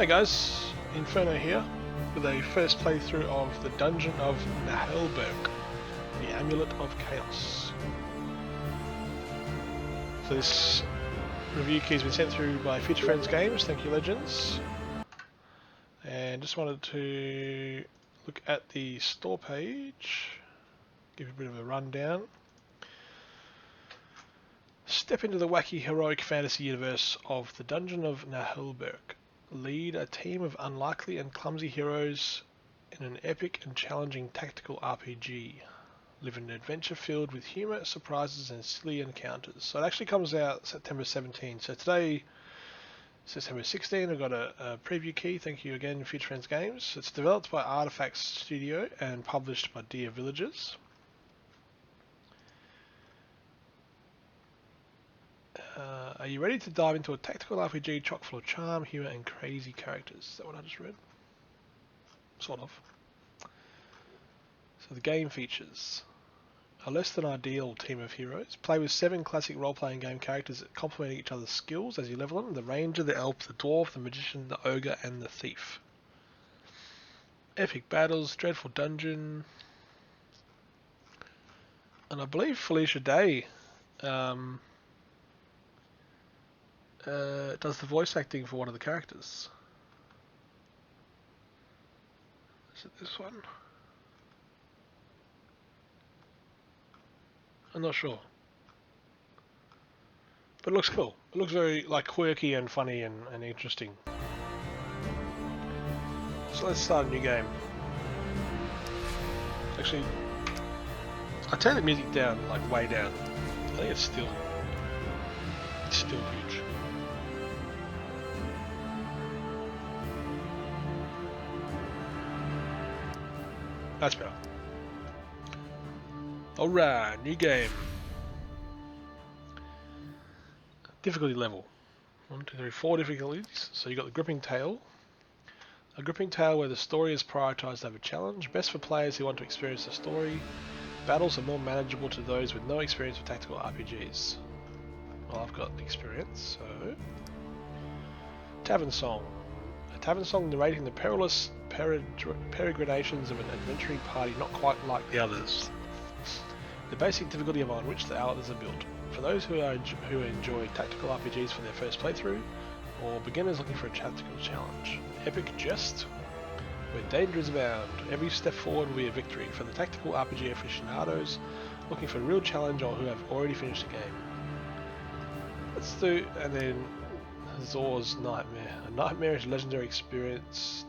Hey guys, Inferno here with a first playthrough of the Dungeon of Naheulbeuk, the Amulet of Chaos. So this review key has been sent through by Future Friends Games, thank you legends. And just wanted to look at the store page, give you a bit of a rundown. Step into the wacky heroic fantasy universe of the Dungeon of Naheulbeuk. Lead a team of unlikely and clumsy heroes in an epic and challenging tactical RPG. Live an adventure filled with humour, surprises and silly encounters. So it actually comes out September 17. So today, September 16, I've got a preview key. Thank you again, Future Friends Games. It's developed by Artifact Studio and published by Dear Villagers. Are you ready to dive into a tactical RPG chock full of charm, humour and crazy characters? Is that what I just read? Sort of. So the game features a less than ideal team of heroes. Play with 7 classic role-playing game characters that complement each other's skills as you level them. The ranger, the elf, the dwarf, the magician, the ogre and the thief. Epic battles, dreadful dungeon. And I believe Felicia Day does the voice acting for one of the characters. Is it this one? I'm not sure. But it looks cool. It looks very quirky and funny and interesting. So let's start a new game. Actually, I turn the music down, way down. I think it's still huge. That's better. Alright, new game. Difficulty level. 1, 2, 3, 4 difficulties. So you got the gripping tale. A gripping tale where the story is prioritised over challenge. Best for players who want to experience the story. Battles are more manageable to those with no experience with tactical RPGs. Well, I've got experience, so... Tavern Song. A tavern song narrating the perilous peregrinations of an adventuring party not quite like the others. The basic difficulty on which the others are built. For those who enjoy tactical RPGs for their first playthrough, or beginners looking for a tactical challenge. Epic Jest, where dangers abound. Every step forward will be a victory. For the tactical RPG aficionados looking for a real challenge or who have already finished the game. Let's do, and then Zor's Nightmare. A nightmarish legendary experience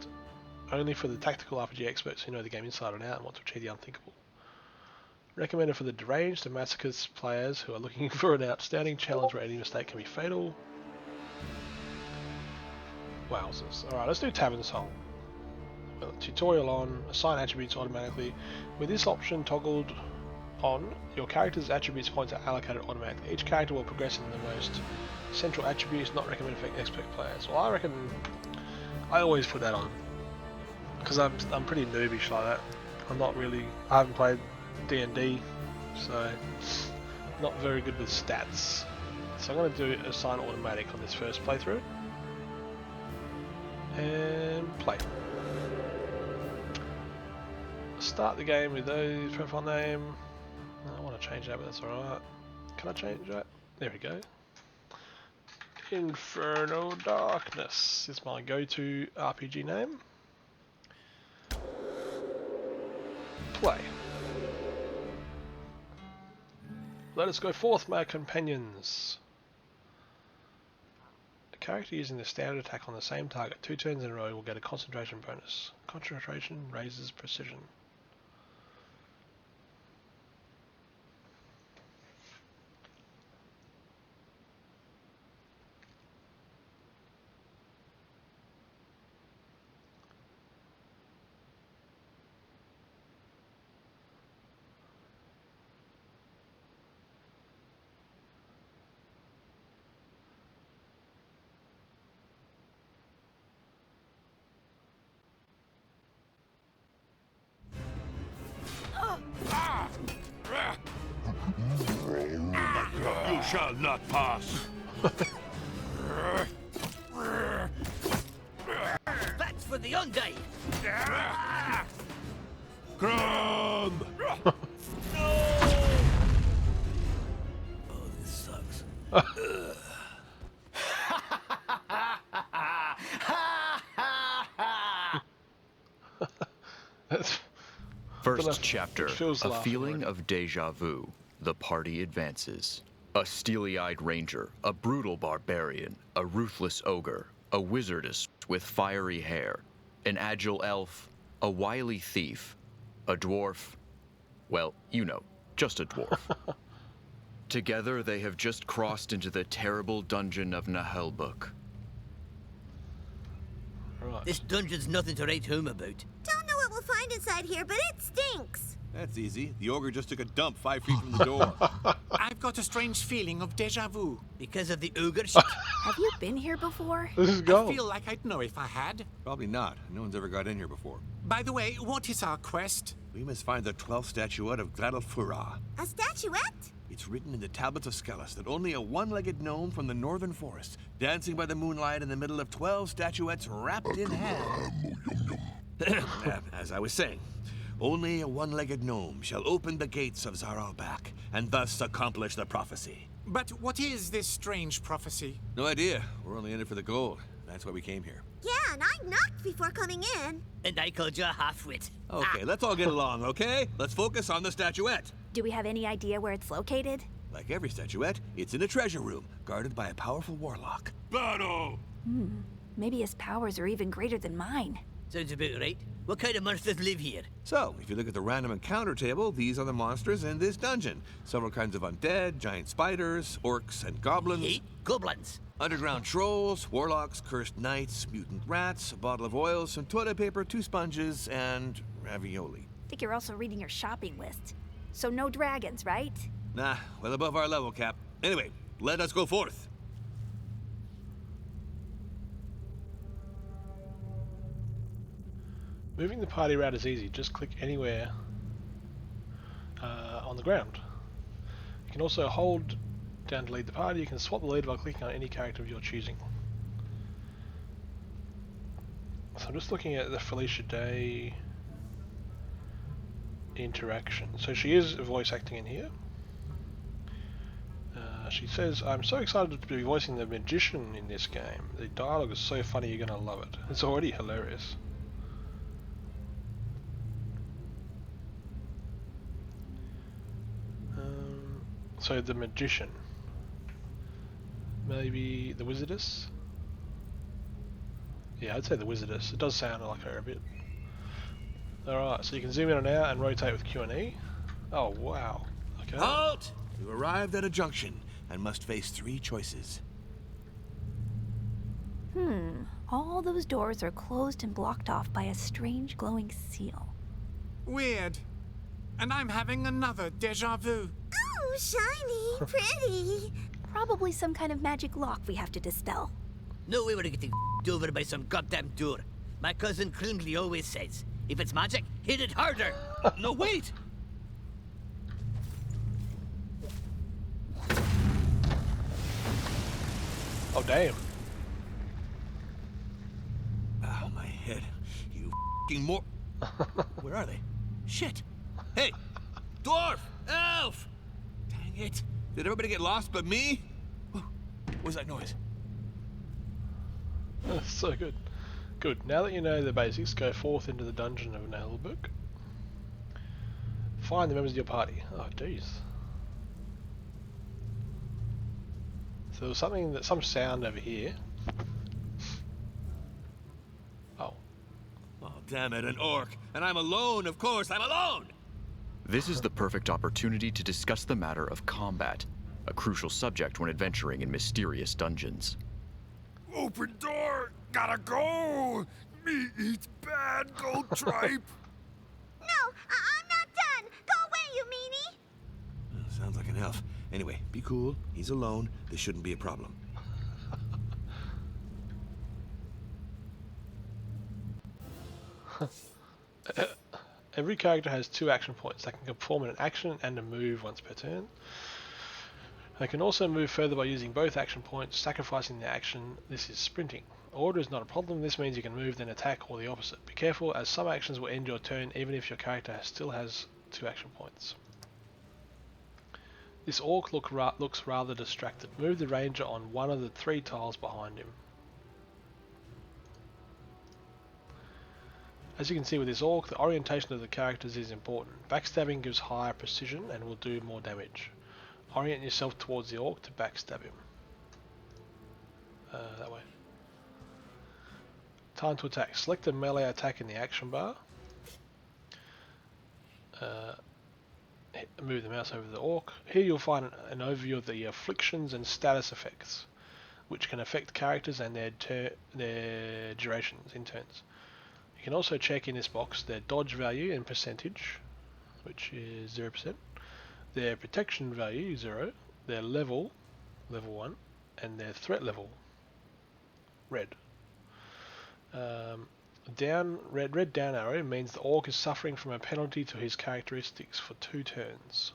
only for the tactical RPG experts who know the game inside and out and want to achieve the unthinkable. Recommended for the deranged and masochist players who are looking for an outstanding challenge where any mistake can be fatal. Wowzers. Alright, let's do Tavern Song. Well, tutorial on, assign attributes automatically. With this option toggled on, your character's attributes points are allocated automatically. Each character will progress in the most central attributes not recommended for expert players. Well, I reckon I always put that on because I'm pretty noobish like that. I haven't played D&D, so not very good with stats. So I'm going to do assign automatic on this first playthrough and play. Start the game with those profile name. I want to change that, but that's alright. Can I change that? There we go. Inferno Darkness is my go-to RPG name. Play. Let us go forth, my companions. A character using the standard attack on the same target 2 turns in a row will get a concentration bonus. Concentration raises precision. You shall not pass. of the undead. Crumb! Oh, this sucks. That's First chapter, feels a laughing feeling already. of deja vu. The party advances. A steely-eyed ranger, a brutal barbarian, a ruthless ogre, a wizardess with fiery hair, an agile elf, a wily thief, a dwarf. Well, you know, just a dwarf. Together, they have just crossed into the terrible Dungeon of Naheulbeuk. Right. This dungeon's nothing to write home about. Don't know what we'll find inside here, but it stinks. That's easy. The ogre just took a dump 5 feet from the door. I've got a strange feeling of deja vu. Because of the ogre shit. Have you been here before? This is I gold. feel like I'd know if I had. Probably not. No one's ever got in here before. By the way, what is our quest? We must find the 12th statuette of Gladalfura. A statuette? It's written in the tablets of Skellis that only a one-legged gnome from the northern forest, dancing by the moonlight in the middle of 12 statuettes wrapped in ham. As I was saying, only a one-legged gnome shall open the gates of Zaralbak and thus accomplish the prophecy. But what is this strange prophecy? No idea. We're only in it for the gold. That's why we came here. Yeah, and I knocked before coming in. And I called you a half-wit. Okay, let's all get along, okay? Let's focus on the statuette. Do we have any idea where it's located? Like every statuette, it's in a treasure room, guarded by a powerful warlock. Battle! Maybe his powers are even greater than mine. Sounds about right. What kind of monsters live here? So, if you look at the random encounter table, these are the monsters in this dungeon. Several kinds of undead, giant spiders, orcs, and goblins. Hate goblins. Underground trolls, warlocks, cursed knights, mutant rats, a bottle of oil, some toilet paper, 2 sponges, and ravioli. I think you're also reading your shopping list. So no dragons, right? Nah, well above our level, Cap. Anyway, let us go forth. Moving the party around is easy. Just click anywhere on the ground. You can also hold down to lead the party. You can swap the lead by clicking on any character of your choosing. So I'm just looking at the Felicia Day interaction. So she is voice acting in here. She says, "I'm so excited to be voicing the magician in this game. The dialogue is so funny, you're going to love it." It's already hilarious. So the magician. Maybe the wizardess? Yeah, I'd say the wizardess. It does sound like her a bit. Alright, so you can zoom in and out and rotate with Q and E. Oh, wow. Okay. Halt! We've arrived at a junction and must face 3 choices. All those doors are closed and blocked off by a strange glowing seal. Weird. And I'm having another deja vu. Oh, shiny, pretty. Probably some kind of magic lock we have to dispel. No way we're getting over by some goddamn door. My cousin Clumsy always says, if it's magic, hit it harder. No, wait! Oh, damn. Oh, my head. You f***ing more. Where are they? Shit. Hey! Dwarf! Elf! Dang it. Did everybody get lost but me? What was that noise? That's so good. Good. Now that you know the basics, go forth into the Dungeon of Naheulbeuk. Find the members of your party. Oh, jeez. So there was some sound over here. Oh. Oh, damn it, an orc. And I'm alone, of course, I'm alone! This is the perfect opportunity to discuss the matter of combat, a crucial subject when adventuring in mysterious dungeons. Open door! Gotta go! Meat eats bad, gold tripe! No, I'm not done. Go away, you meanie. Sounds like an elf. Anyway, be cool. He's alone. This shouldn't be a problem. Every character has 2 action points. They can perform an action and a move once per turn. They can also move further by using both action points, sacrificing their action. This is sprinting. Order is not a problem. This means you can move then attack or the opposite. Be careful, as some actions will end your turn even if your character still has 2 action points. This orc looks rather distracted. Move the ranger on one of the 3 tiles behind him. As you can see with this orc, the orientation of the characters is important. Backstabbing gives higher precision and will do more damage. Orient yourself towards the orc to backstab him. That way. Time to attack. Select a melee attack in the action bar. Move the mouse over the orc. Here you'll find an overview of the afflictions and status effects, which can affect characters and their durations in turns. You can also check in this box their dodge value and percentage, which is 0%, their protection value 0, their level 1, and their threat level red. Red down arrow means the orc is suffering from a penalty to his characteristics for 2 turns.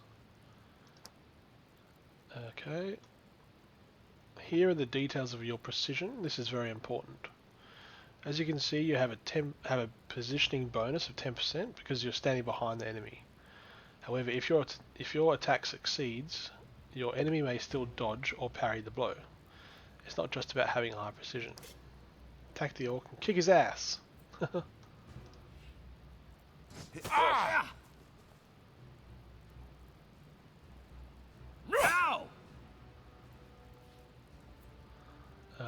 Okay. Here are the details of your precision. This is very important. As you can see, you have a positioning bonus of 10% because you're standing behind the enemy. However, if your attack succeeds, your enemy may still dodge or parry the blow. It's not just about having high precision. Attack the orc and kick his ass. Ah! Ow!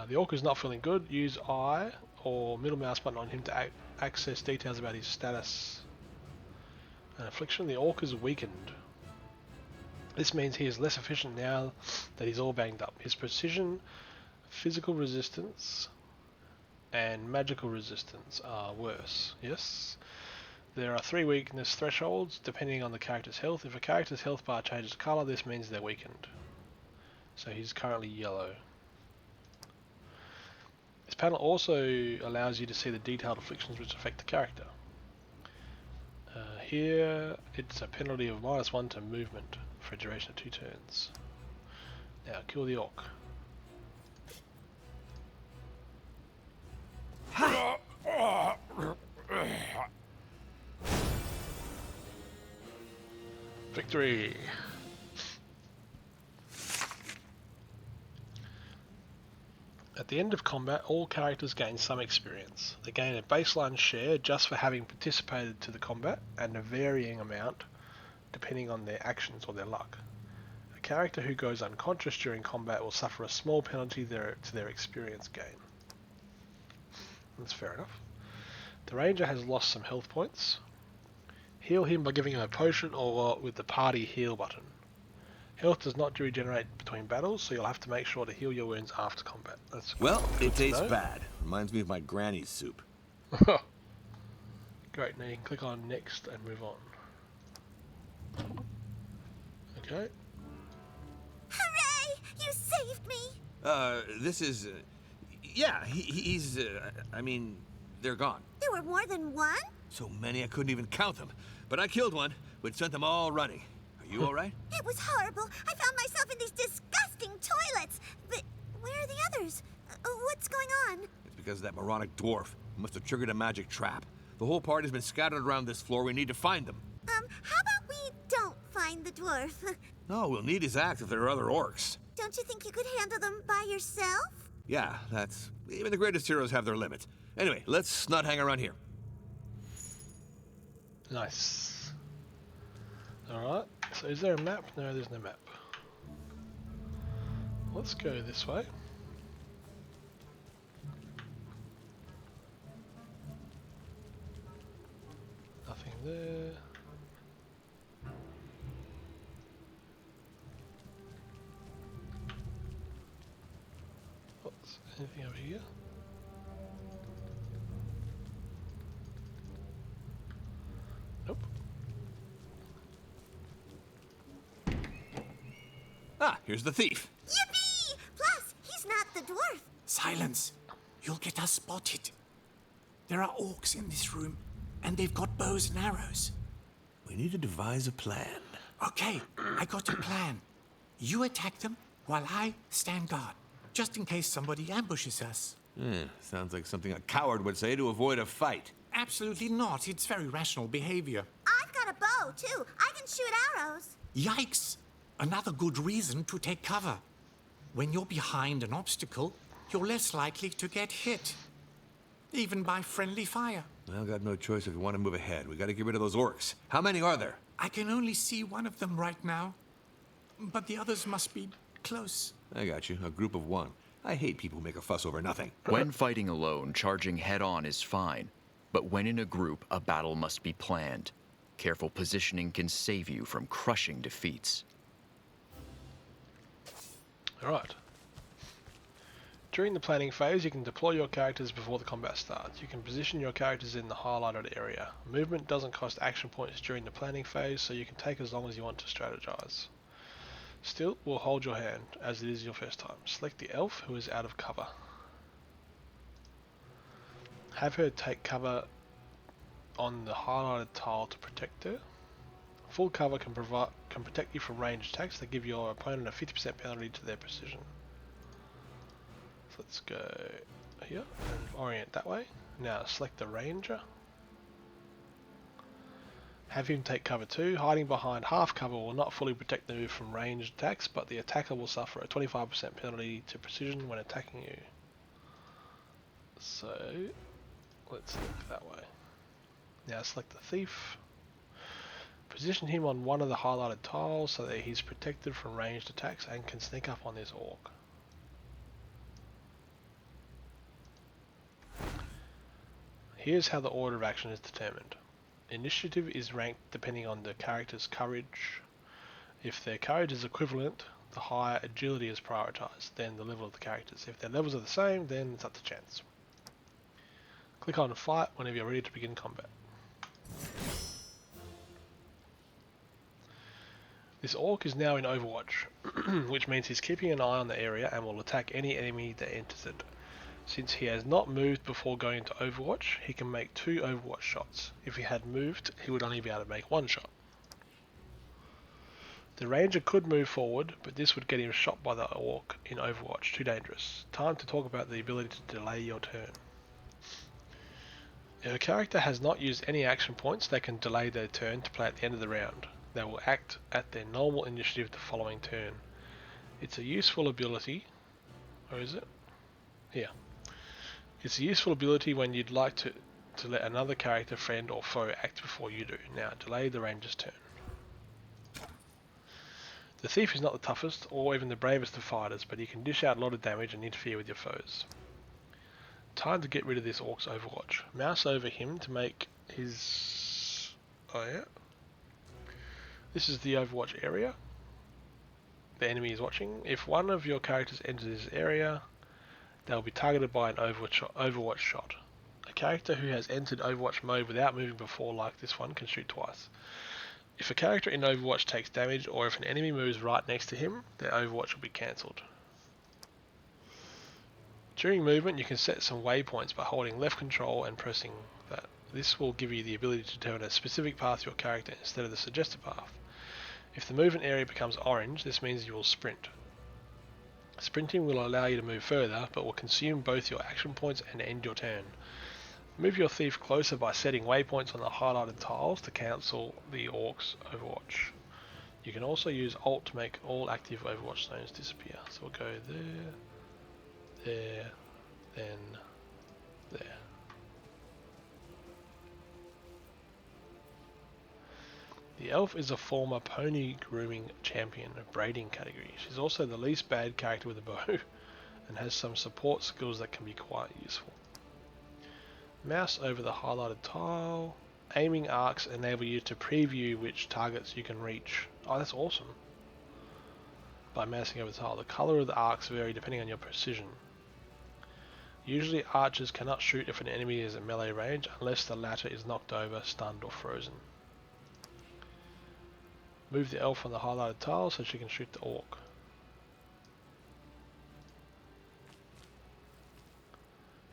The orc is not feeling good. Use I or middle mouse button on him to access details about his status and affliction. The orc is weakened. This means he is less efficient now that he's all banged up. His precision, physical resistance, and magical resistance are worse. Yes. There are 3 weakness thresholds depending on the character's health. If a character's health bar changes colour, this means they're weakened. So he's currently yellow. This panel also allows you to see the detailed afflictions which affect the character. Here it's a penalty of -1 to movement for a duration of 2 turns. Now kill the orc. Victory! At the end of combat, all characters gain some experience. They gain a baseline share just for having participated to the combat, and a varying amount depending on their actions or their luck. A character who goes unconscious during combat will suffer a small penalty to their experience gain. That's fair enough. The ranger has lost some health points. Heal him by giving him a potion or with the party heal button. Health does not regenerate between battles, so you'll have to make sure to heal your wounds after combat. That's Well, it tastes know. bad. Reminds me of my granny's soup. Great, now you can click on next and move on. Okay. Hooray! You saved me! This is... yeah, he's... I mean, they're gone. There were more than one? So many I couldn't even count them. But I killed one, which sent them all running. Are you all right? It was horrible. I found myself in these disgusting toilets. But where are the others? What's going on? It's because of that moronic dwarf. He must have triggered a magic trap. The whole party's been scattered around this floor. We need to find them. How about we don't find the dwarf? No, we'll need his axe if there are other orcs. Don't you think you could handle them by yourself? Yeah, that's... even the greatest heroes have their limits. Anyway, let's not hang around here. Nice. Alright, so is there a map? No, there's no map. Let's go this way. Nothing there. What's anything over here? Nope. Ah, here's the thief. Yippee! Plus, he's not the dwarf. Silence. You'll get us spotted. There are orcs in this room, and they've got bows and arrows. We need to devise a plan. Okay, I got a plan. You attack them, while I stand guard, just in case somebody ambushes us. Sounds like something a coward would say to avoid a fight. Absolutely not. It's very rational behavior. I've got a bow, too. I can shoot arrows. Yikes! Another good reason to take cover. When you're behind an obstacle, you're less likely to get hit. Even by friendly fire. Well, got no choice if we want to move ahead. We got to get rid of those orcs. How many are there? I can only see one of them right now. But the others must be close. I got you. A group of one. I hate people who make a fuss over nothing. When fighting alone, charging head-on is fine. But when in a group, a battle must be planned. Careful positioning can save you from crushing defeats. Alright. During the planning phase, you can deploy your characters before the combat starts. You can position your characters in the highlighted area. Movement doesn't cost action points during the planning phase, so you can take as long as you want to strategize. Still, will hold your hand, as it is your first time. Select the elf who is out of cover. Have her take cover on the highlighted tile to protect her. Full cover can protect you from ranged attacks that give your opponent a 50% penalty to their precision. So let's go here and orient that way. Now select the ranger. Have him take cover too. Hiding behind half cover will not fully protect the move from ranged attacks, but the attacker will suffer a 25% penalty to precision when attacking you. So let's look that way. Now select the thief. Position him on one of the highlighted tiles so that he's protected from ranged attacks and can sneak up on this orc. Here's how the order of action is determined. Initiative is ranked depending on the character's courage. If their courage is equivalent, the higher agility is prioritized, then the level of the characters. If their levels are the same, then it's up to chance. Click on fight whenever you're ready to begin combat. This orc is now in Overwatch, which means he's keeping an eye on the area and will attack any enemy that enters it. Since he has not moved before going into Overwatch, he can make 2 Overwatch shots. If he had moved, he would only be able to make 1 shot. The ranger could move forward, but this would get him shot by the orc in Overwatch. Too dangerous. Time to talk about the ability to delay your turn. If a character has not used any action points, they can delay their turn to play at the end of the round. They will act at their normal initiative the following turn. It's a useful ability. Or is it? Here. It's a useful ability when you'd like to let another character, friend or foe act before you do. Now delay the ranger's turn. The thief is not the toughest or even the bravest of fighters, but he can dish out a lot of damage and interfere with your foes. Time to get rid of this orc's Overwatch. Mouse over him to make his... oh yeah. This is the Overwatch area. The enemy is watching. If one of your characters enters this area, they'll be targeted by an Overwatch shot. A character who has entered Overwatch mode without moving before, like this one, can shoot twice. If a character in Overwatch takes damage, or if an enemy moves right next to him, their Overwatch will be cancelled. During movement, you can set some waypoints by holding left control and pressing that. This will give you the ability to determine a specific path to your character instead of the suggested path. If the movement area becomes orange, this means you will sprint. Sprinting will allow you to move further, but will consume both your action points and end your turn. Move your thief closer by setting waypoints on the highlighted tiles to cancel the orc's Overwatch. You can also use Alt to make all active Overwatch zones disappear. So we'll go there, then there. The elf is a former pony grooming champion of braiding category. She's also the least bad character with a bow and has some support skills that can be quite useful. Mouse over the highlighted tile. Aiming arcs enable you to preview which targets you can reach. Oh, that's awesome. By mousing over the tile. The colour of the arcs vary depending on your precision. Usually archers cannot shoot if an enemy is at melee range unless the latter is knocked over, stunned or frozen. Move the elf on the highlighted tile so she can shoot the orc.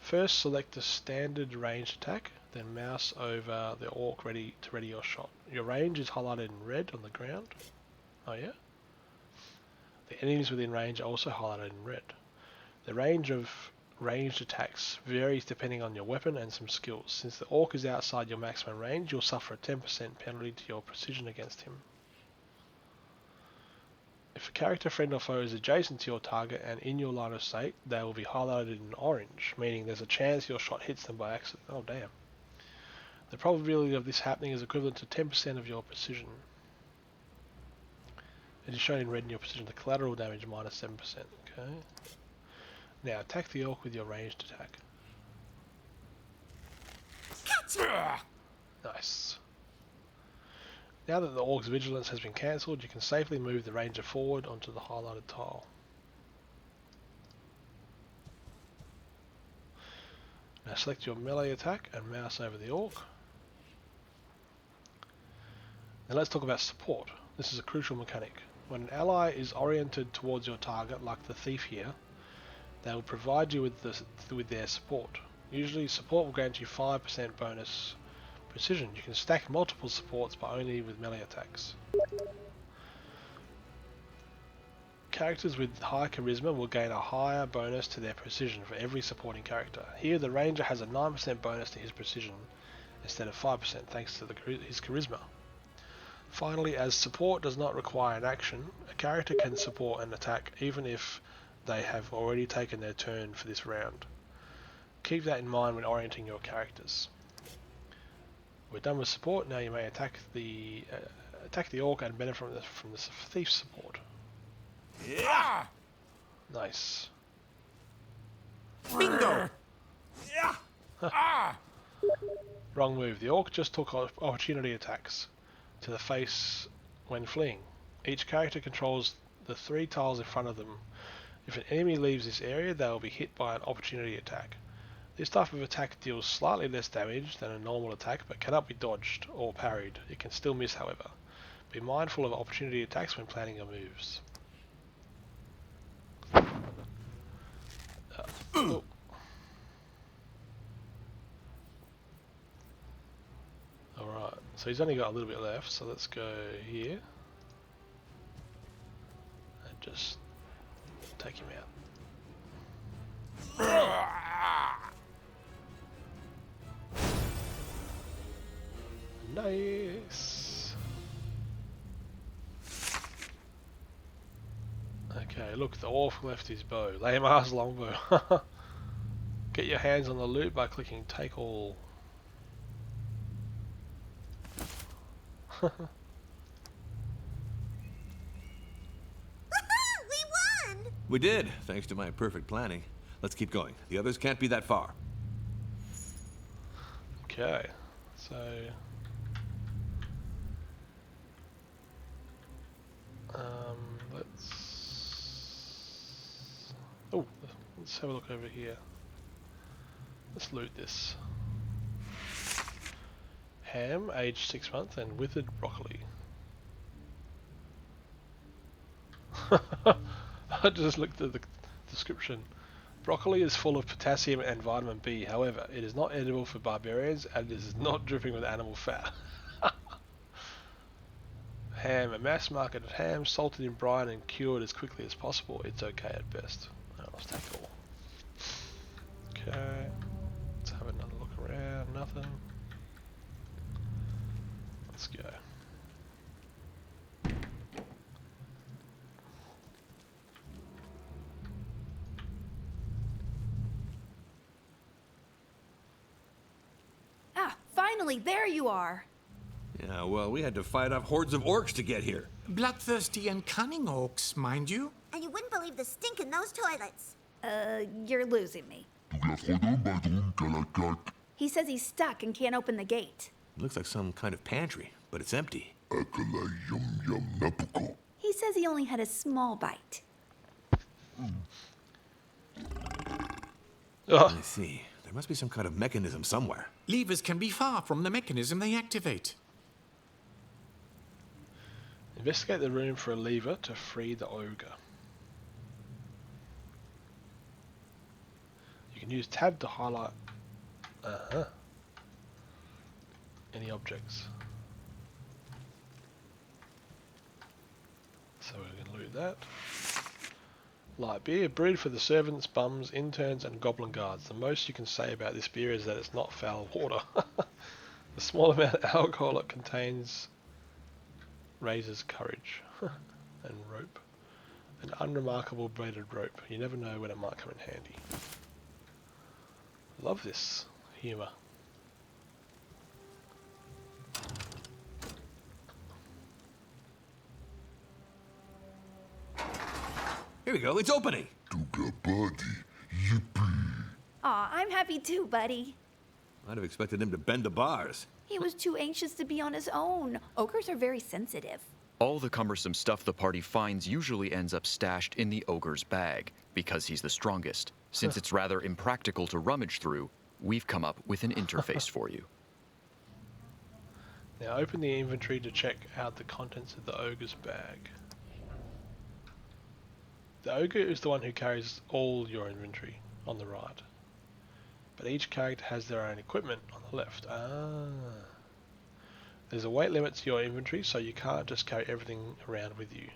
First select the standard ranged attack, then mouse over the orc to ready your shot. Your range is highlighted in red on the ground. Oh yeah? The enemies within range are also highlighted in red. The range of ranged attacks varies depending on your weapon and some skills. Since the orc is outside your maximum range, you'll suffer a 10% penalty to your precision against him. If a character, friend or foe is adjacent to your target and in your line of sight, they will be highlighted in orange, meaning there's a chance your shot hits them by accident. Oh damn. The probability of this happening is equivalent to 10% of your precision. It is shown in red in your precision. The collateral damage minus 7%. Okay. Now attack the orc with your ranged attack. Nice. Now that the orc's vigilance has been cancelled, you can safely move the ranger forward onto the highlighted tile. Now select your melee attack and mouse over the orc. Now let's talk about support. This is a crucial mechanic. When an ally is oriented towards your target, like the thief here, they will provide you with their support. Usually support will grant you 5% bonus precision. You can stack multiple supports but only with melee attacks. Characters with high charisma will gain a higher bonus to their precision for every supporting character. Here the ranger has a 9% bonus to his precision instead of 5% thanks to his charisma. Finally, as support does not require an action, a character can support an attack even if they have already taken their turn for this round. Keep that in mind when orienting your characters. We're done with support. Now you may attack the orc and benefit from the thief support. Yeah! Nice. Bingo! Wrong move. The orc just took opportunity attacks to the face when fleeing. Each character controls the 3 tiles in front of them. If an enemy leaves this area, they will be hit by an opportunity attack. This type of attack deals slightly less damage than a normal attack, but cannot be dodged or parried. It can still miss, however. Be mindful of opportunity attacks when planning your moves. Oh. Alright, so he's only got a little bit left, so let's go here. And just take him out. Nice. Okay, look, the orc left his bow. Lame ass longbow. Get your hands on the loot by clicking take all. Woohoo! We won! We did, thanks to my perfect planning. Let's keep going. The others can't be that far. Okay, so let's have a look over here. Let's loot this. Ham, aged 6 months, and withered broccoli. I just looked at the description. Broccoli is full of potassium and vitamin B. However, it is not edible for barbarians and it is not dripping with animal fat. Ham, a mass-marketed ham, salted in brine and cured as quickly as possible. It's okay at best. Let's take it all. Okay, let's have another look around. Nothing. Let's go. Ah, finally, there you are. Yeah, well, we had to fight off hordes of orcs to get here. Bloodthirsty and cunning orcs, mind you. And you wouldn't believe the stink in those toilets. You're losing me. He says he's stuck and can't open the gate. Looks like some kind of pantry, but it's empty. He says he only had a small bite. I see. There must be some kind of mechanism somewhere. Levers can be far from the mechanism they activate. Investigate the room for a lever to free the ogre. You can use tab to highlight any objects. So we're going to loot that. Light beer, brewed for the servants, bums, interns, and goblin guards. The most you can say about this beer is that it's not foul water. The small amount of alcohol it contains raises courage. And rope. An unremarkable braided rope. You never know when it might come in handy. Love this humour. Here we go, it's opening. Aw, I'm happy too, buddy. I'd have expected him to bend the bars. He was too anxious to be on his own. Ogres are very sensitive. All the cumbersome stuff the party finds usually ends up stashed in the ogre's bag, because he's the strongest. Since it's rather impractical to rummage through, we've come up with an interface for you. Now open the inventory to check out the contents of the ogre's bag. The ogre is the one who carries all your inventory on the right. But each character has their own equipment on the left. There's a weight limit to your inventory, so you can't just carry everything around with you.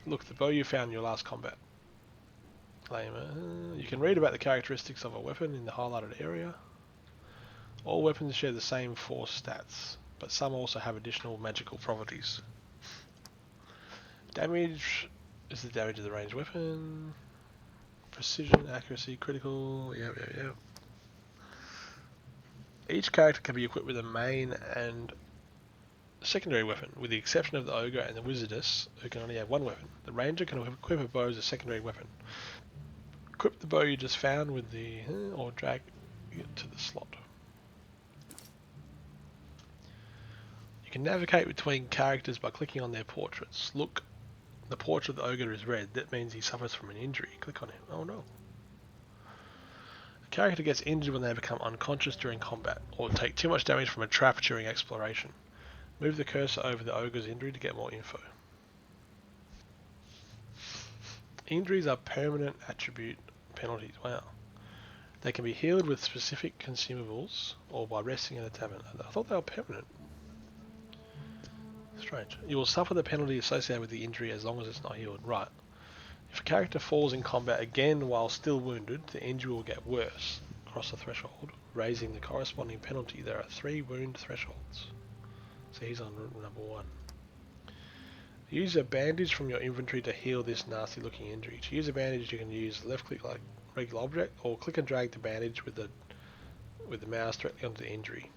Look, the bow you found in your last combat. You can read about the characteristics of a weapon in the highlighted area. All weapons share the same 4 stats, but some also have additional magical properties. Damage is the damage of the ranged weapon. Precision, accuracy, critical, yep. Each character can be equipped with a main and secondary weapon, with the exception of the ogre and the wizardess, who can only have one weapon. The ranger can equip a bow as a secondary weapon. Equip the bow you just found with the, or drag it to the slot. You can navigate between characters by clicking on their portraits. Look, the portrait of the ogre is red. That means he suffers from an injury. Click on him. Oh no. A character gets injured when they become unconscious during combat, or take too much damage from a trap during exploration. Move the cursor over the ogre's injury to get more info. Injuries are permanent attribute penalties. Wow. They can be healed with specific consumables, or by resting in a tavern. I thought they were permanent. Strange. You will suffer the penalty associated with the injury as long as it's not healed. Right. If a character falls in combat again while still wounded, the injury will get worse. Cross the threshold, raising the corresponding penalty. There are 3 wound thresholds. So he's on number 1. Use a bandage from your inventory to heal this nasty looking injury. To use a bandage you can use left click like regular object, or click and drag the bandage with the mouse directly onto the injury.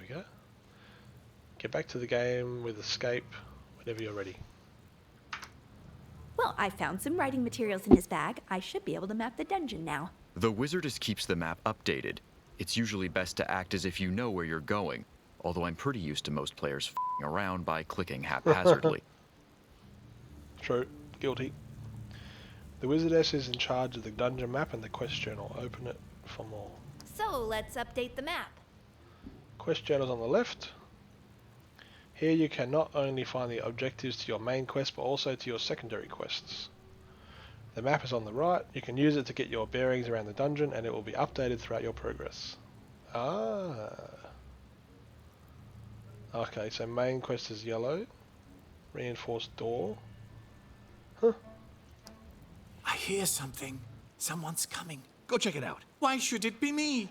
Go. Get back to the game with escape whenever you're ready. Well, I found some writing materials in his bag. I should be able to map the dungeon now. The wizardess keeps the map updated. It's usually best to act as if you know where you're going, although I'm pretty used to most players f***ing around by clicking haphazardly. True. Guilty. The wizardess is in charge of the dungeon map and the quest journal. Open it for more. So, let's update the map. Quest journals on the left. Here you can not only find the objectives to your main quest, but also to your secondary quests. The map is on the right. You can use it to get your bearings around the dungeon, and it will be updated throughout your progress. Okay, so main quest is yellow. Reinforced door. Huh. I hear something. Someone's coming. Go check it out. Why should it be me?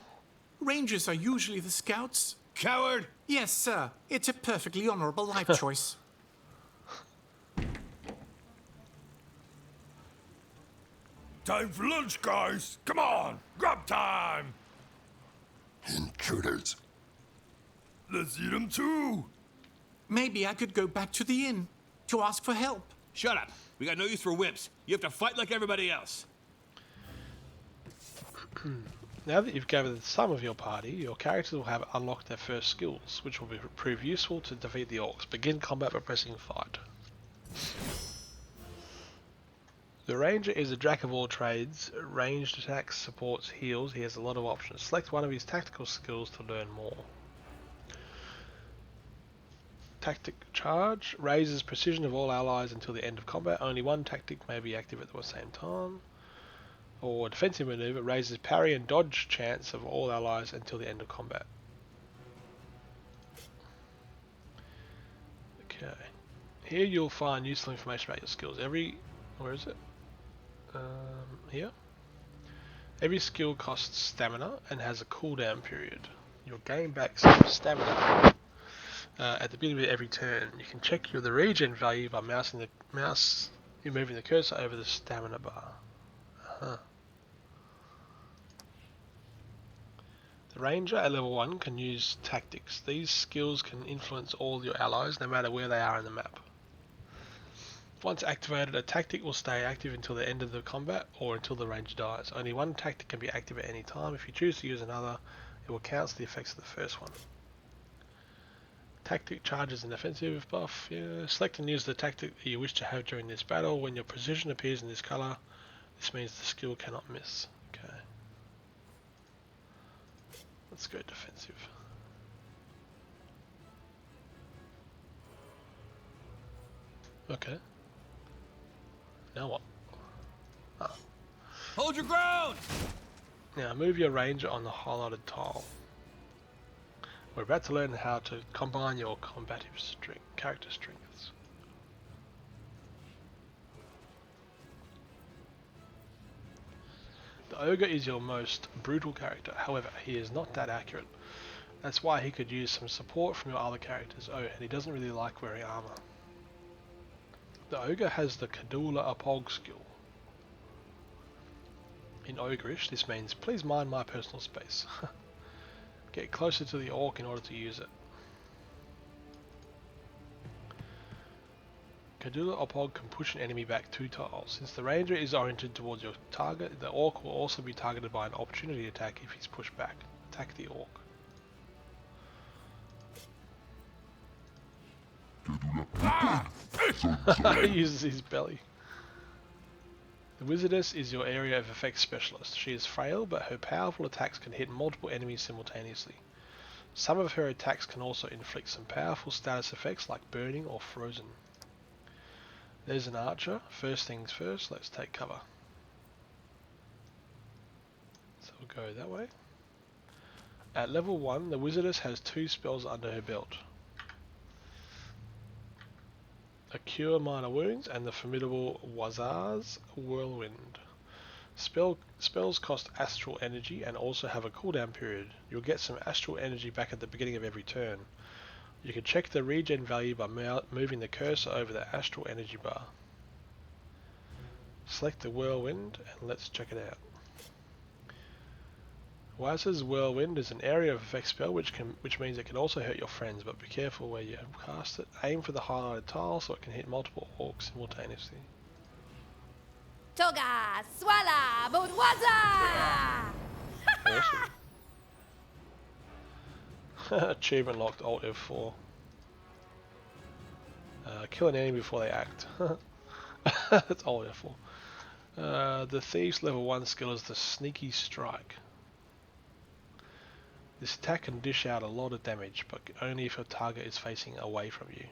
Rangers are usually the scouts. Coward! Yes, sir. It's a perfectly honorable life choice. Time for lunch, guys! Come on! Grub time! Intruders. Let's eat them too! Maybe I could go back to the inn to ask for help. Shut up. We got no use for wimps. You have to fight like everybody else. Now that you've gathered some of your party, your characters will have unlocked their first skills, which will prove useful to defeat the orcs. Begin combat by pressing fight. The ranger is a jack of all trades. Ranged attacks, supports, heals. He has a lot of options. Select one of his tactical skills to learn more. Tactic charge raises precision of all allies until the end of combat. Only one tactic may be active at the same time. or defensive maneuver raises parry and dodge chance of all allies until the end of combat. Okay. Here you'll find useful information about your skills. Where is it? Here. Every skill costs stamina and has a cooldown period. You'll gain back some stamina at the beginning of every turn. You can check the regen value by you're moving the cursor over the stamina bar. The Ranger at level 1 can use tactics. These skills can influence all your allies no matter where they are in the map. Once activated, a tactic will stay active until the end of the combat or until the Ranger dies. Only one tactic can be active at any time. If you choose to use another, it will cancel the effects of the first one. Tactic charges an offensive buff. Yeah. Select and use the tactic that you wish to have during this battle. When your position appears in this colour, this means the skill cannot miss. Okay. Let's go defensive. Okay. Now what? Ah. Hold your ground! Now move your ranger on the highlighted tile. We're about to learn how to combine your combative character strengths. The ogre is your most brutal character, however he is not that accurate. That's why he could use some support from your other characters. Oh, and he doesn't really like wearing armor. The ogre has the Kadula Apog skill. In ogreish, this means please mind my personal space. Get closer to the orc in order to use it. Kadula Opog can push an enemy back 2 tiles. Since the ranger is oriented towards your target, the orc will also be targeted by an opportunity attack if he's pushed back. Attack the orc. He uses his belly. The wizardess is your area of effects specialist. She is frail, but her powerful attacks can hit multiple enemies simultaneously. Some of her attacks can also inflict some powerful status effects like burning or frozen. There's an archer. First things first, let's take cover. So we'll go that way. At level 1, the wizardess has 2 spells under her belt. A Cure Minor Wounds and the formidable Wazar's Whirlwind. Spells cost astral energy and also have a cooldown period. You'll get some astral energy back at the beginning of every turn. You can check the regen value by moving the cursor over the astral energy bar. Select the Whirlwind and let's check it out. Wazar's Whirlwind is an area of effect spell which means it can also hurt your friends, but be careful where you cast it. Aim for the highlighted tile so it can hit multiple orcs simultaneously. Toga, Swala, Budwaza! Awesome. Achievement locked, Alt F4. Kill an enemy before they act. That's Alt F4. The Thief's level 1 skill is the Sneaky Strike. This attack can dish out a lot of damage, but only if your target is facing away from you.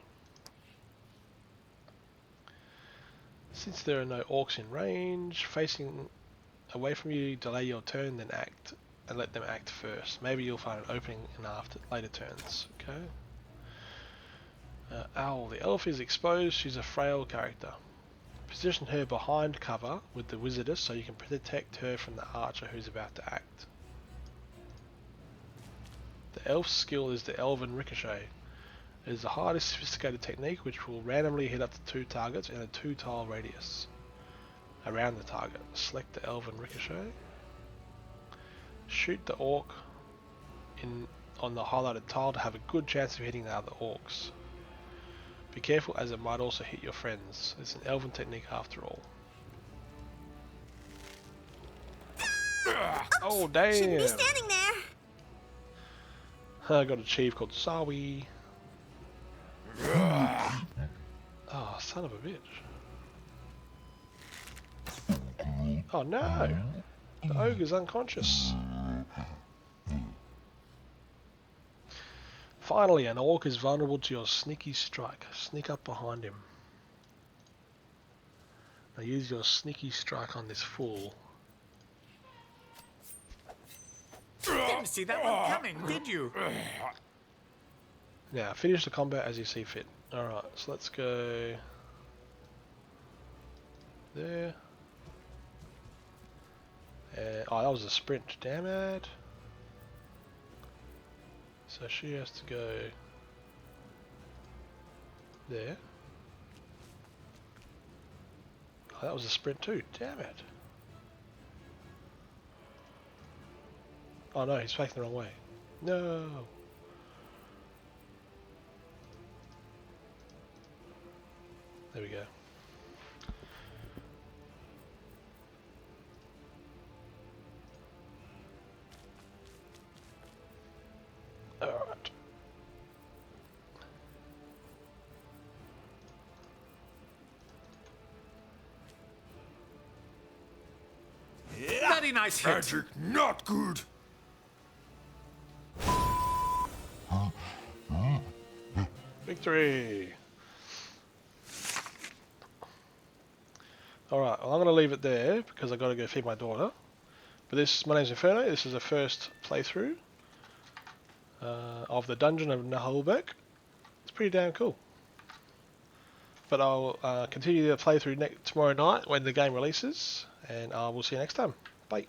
Since there are no orcs in range, facing away from you, delay your turn, then act, and let them act first. Maybe you'll find an opening in later turns. Okay. Owl. The elf is exposed. She's a frail character. Position her behind cover with the wizardess so you can protect her from the archer who's about to act. The elf's skill is the Elven Ricochet. It is a highly sophisticated technique which will randomly hit up to 2 targets in a 2-tile radius around the target. Select the Elven Ricochet. Shoot the orc on the highlighted tile to have a good chance of hitting the other orcs. Be careful as it might also hit your friends. It's an Elven technique after all. Oh damn! Shouldn't be standing there. I got a chief called Sawi. Oh, son of a bitch. Oh no! The ogre's unconscious. Finally, an orc is vulnerable to your sneaky strike. Sneak up behind him. Now use your sneaky strike on this fool. didn't see that one coming, did you? Now, finish the combat as you see fit. Alright, so let's go there. Oh, that was a sprint, damn it. So she has to go there. Oh, that was a sprint too, damn it. Oh no, he's facing the wrong way. No. There we go. Alright. Very nice hit. Magic not good. Victory! Alright, well, I'm going to leave it there because I've got to go feed my daughter. But my name's Inferno. This is the first playthrough of the Dungeon of Naheulbeuk. It's pretty damn cool. But I'll continue the playthrough tomorrow night when the game releases, and I will see you next time. Bye.